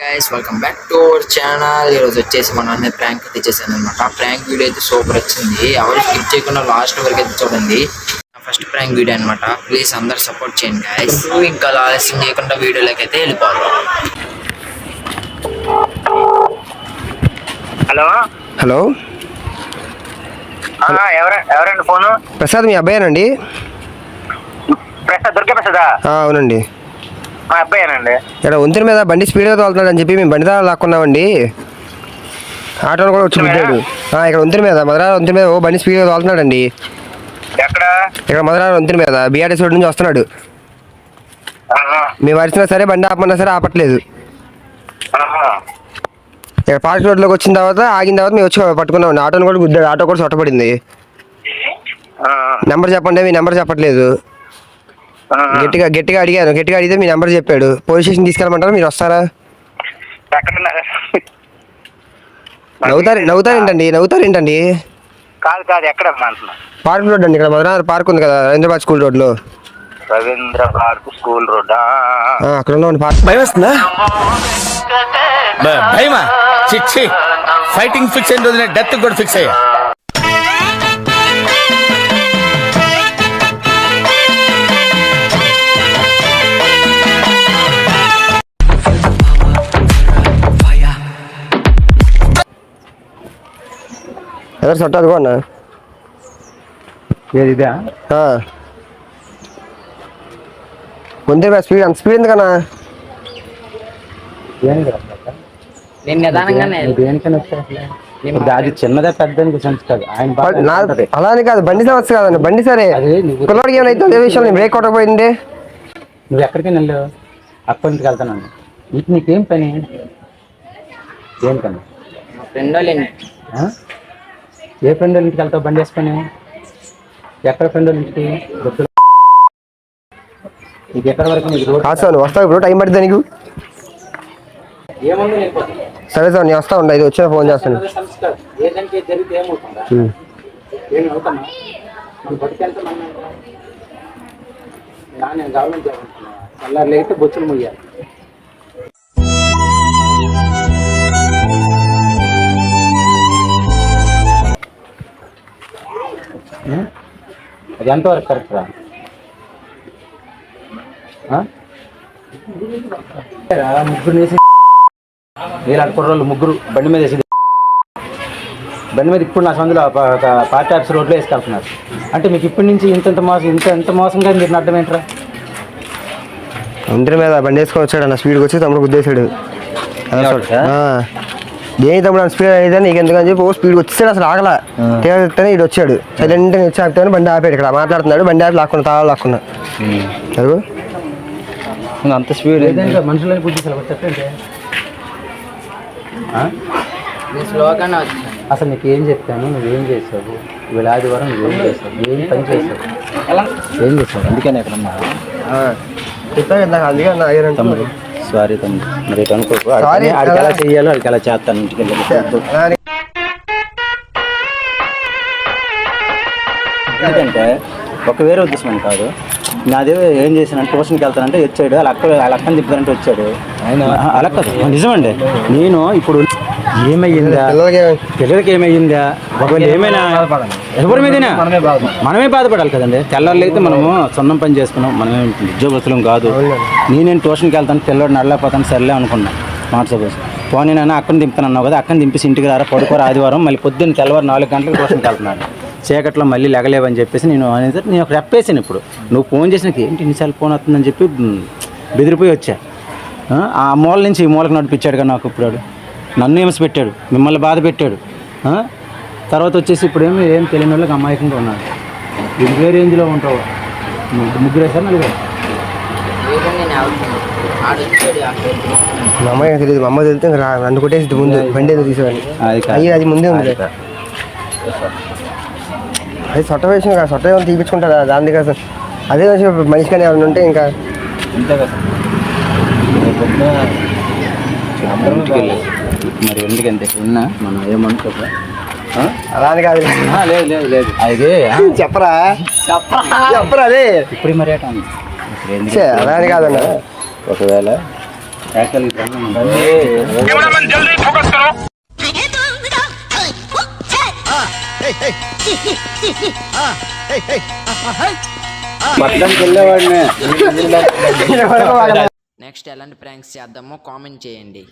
Guys welcome back to our channel. ఈరోజు వచ్చేసి మనం ప్రాంక్ అయితే చేశాను అనమాట. ప్రాంక్ వీడియో అయితే సూపర్ వచ్చింది. ఎవరు స్కిప్ చేయకుండా లాస్ట్ వరకు అయితే చూడండి. ఫస్ట్ ప్రాంక్ వీడియో అనమాట. ప్లీజ్ అందరు సపోర్ట్ చేయండి గైస్. ఇంకా ఆలస్యం చేయకుండా వీడియోలోకి అయితే వెళ్ళిపోవాలి. హలో హలో ఎవరండి ఫోను? ప్రసాద్ మీ అబ్బాయేనండి? దుర్గా ప్రసాదా? అవునండి. మా అబ్బాయేనండి. ఇక్కడ వంతెన మీద బండి స్పీడ్గా తోలుతున్నాడు అని చెప్పి మేము బండి దాకా లాక్కున్నామండి. ఆటోను కూడా వచ్చి గుద్దాడు. ఇక్కడ వంతెన మీద మధురా వంతెన మీద బండి స్పీడ్గా తోలుతున్నాడండి. ఎక్కడ? ఇక్కడ మధురా వంతెన మీద బీఆర్ఎస్ రోడ్ నుంచి వస్తున్నాడు. మేము అరిచినా సరే బండి ఆపమన్నా సరే ఆపట్లేదు. ఇక్కడ పార్క్ రోడ్లోకి వచ్చిన తర్వాత ఆగిన తర్వాత మేము వచ్చి పట్టుకున్నామండి. ఆటోను కూడా గుద్దాడు. ఆటో కూడా చొట్టపడింది. నెంబర్ చెప్పండి. మీ నెంబర్ చెప్పట్లేదు. గట్టిగా అడిగాను. గట్టిగా అడిగితే మీ నెంబర్ చెప్పాడు. పోలీస్ స్టేషన్ తీసుకెళ్ళమంటారా? మీరు వస్తారా? నవ్వుతారేంటండి? కాదు ఎక్కడ? పార్క్ రోడ్ అండి. ఇక్కడ మధురా పార్క్ ఉంది కదా, రవీంద్రబాద్ స్కూల్ రోడ్ లో. రవీంద్ర పార్క్ స్కూల్ రోడ్ అక్కడ ఉన్న పార్క్. భయం వస్తుందా? భయమా? చిచ్చి, ఫైటింగ్ ఫిక్స్ అయిన రోజునే డెత్ కూడా ఫిక్స్ అయ్యా. ఎవరు సొట్ట అదిగో అన్న. ఇదా ముందే స్పీడ్ అంత స్పీడ్ ఎందుకన్నా? అది చిన్నదే పెద్ద అలానే కాదు, బండి సమస్య కాదండి. బండి సరే, పిల్లడికి ఏమైనా అదే విషయం. నేను బ్రేక్ కొట్టకపోయింది. నువ్వు ఎక్కడికి వెళ్ళు? అప్పటికి వెళ్తానండి. ఇటు నీకేం పని? ఏం పని? ఏ ఫ్రెండ్ వాళ్ళ ఇంటికి వెళ్తావు బండి వేసుకొని? ఎక్కడ ఫ్రెండ్ వాళ్ళ ఇంటికి? నీకు ఎక్కడ వరకు? నీకు కాదు, వస్తావు ఇప్పుడు? టైం పడుతుంది నీకు. సరే సార్, నేను వస్తా ఉండ. ఇది వచ్చిన ఫోన్ చేస్తాను. ఏదంటే జరిగితే ఏమవుతుందా? ఏమి అవుతామా? మనం బతికెళ్తే నేను గవర్నమెంట్ చల్లారు లేకపోతే బొచ్చులు ముయ్యాలి. అది ఎంతవరకు కరెక్ట్ రా? ముగ్గురు వేసి వీళ్ళ కుర్రోళ్ళు ముగ్గురు బండి మీద వేసి బండి మీద ఇప్పుడు నా సందులో పార్టీ ఆఫీస్ రోడ్లో వేసుకెళ్తున్నారు. అంటే మీకు ఇప్పటి నుంచి ఎంత మోసంగా మీరు అర్థం ఏంట్రా? అందరి మీద బండి వేసుకొని వచ్చాడు అన్న. స్పీడ్కి వచ్చి తమ్ముడు గుద్దేశాడు. దేని తమ్ముడు స్పీడ్ అయితే నీకు ఎందుకని చెప్పి స్పీడ్కి వచ్చాడు. అసలు ఆగలా. తేలితేనే ఇటు వచ్చాడు. సైలెంట్ వచ్చి ఆపితే బండి ఆపాడు. ఇక్కడ మాట్లాడుతున్నాడు. బండి ఆపి లాక్కున్నా, తాళాలు లాక్కున్నా. అదిగో అంత స్పీడ్ మనుషులని బుద్ధి చెప్పండి. అసలు నీకు ఏం చెప్పాను? నువ్వేం చేసావు? వీళ్ళ ఆదివారం నువ్వేం చేసావు? ఏం పని చేసావు? ఏం చేసావు? అందుకని ఎక్కడ తమ్ముడు సారీ తమ్ముడు, మరి అనుకోకు. ఆడికి ఎలా చెయ్యాలో ఆడికి ఎలా చేస్తాను. ఇంటికి ఎందుకంటే ఒక వేరే ఉద్దేశం కాదు. నాదే ఏం చేశానంటే ట్యూషన్కి వెళ్తానంటే వచ్చాడు. వాళ్ళ అక్కని తిప్పుతానంటే వచ్చాడు. అలా కాదు, నిజమండి. నేను ఇప్పుడు ఏమయ్యిందా? పిల్లలకి ఏమయ్యిందా? ఒకవేళ ఏమైనా ఎవరి మీదైనా మనమే బాధపడాలి కదండి. తెల్లారులైతే మనము సొన్నం పని చేసుకున్నాం. మనమే ఉద్యోగస్తులం కాదు. నేనేం ట్యూషన్కి వెళ్తాను, పిల్లడు నడలేకపోతాను, సర్లే అనుకున్నా. మాట సపోజ్ పోనీ నైనా అక్కని దింపుతాను అన్నావు కదా, అక్కని దింపేసి ఇంటికి రారా, పడుకోరా ఆదివారం. మళ్ళీ పొద్దున్న తెల్లవారు 4 గంటలకు ట్యూషన్కి వెళ్తున్నాను. చీకట్లో మళ్ళీ లెగలేవని చెప్పేసి నేను ఒక రెప్పేసాను. ఇప్పుడు నువ్వు ఫోన్ చేసినకి ఏంటి ఇన్నిసార్లు ఫోన్ వస్తుందని చెప్పి బెదిరిపోయి వచ్చా. ఆ మూల నుంచి ఈ మూలకు నడిపించాడు కదా నాకు. ఇప్పుడు నన్ను హింస పెట్టాడు, మిమ్మల్ని బాధ పెట్టాడు. తర్వాత వచ్చేసి ఇప్పుడు ఏం తెలియని వాళ్ళకి అమాయకంగా ఉన్నాడు. ఇది ఏ రేంజ్లో ఉంటావు? ముగ్గురు వేసారు, నలుగురు. మా అమ్మాయి తెలియదు. మా అమ్మ తెలిస్తే నన్ను కొట్టేసి ముందు బండి ఏదో తీసేవాడిని. అది ముందే ఉంది. అది సొట్ట వేసిన కదా, సొట్ట ఏమైనా తీపించుకుంటారా? దాని కదా అదే మనిషి కానీ ఎవరైనా ఉంటే ఇంకా అంతే కదా. మరి ఎందుకంటే విన్నా మనం ఏమనుకోరా? అలా అని కాదు. లేదు అదే చెప్పరా అదే ఇప్పుడు మరి అలా అని కాదన్న. ఒకవేళ యాక్చువల్గా ఇప్పుడు పట్టడానికి వెళ్ళేవాడిని నెక్స్ట్ ఎలాంటి ప్రాంక్స్ చేద్దామో కామెంట్ చేయండి.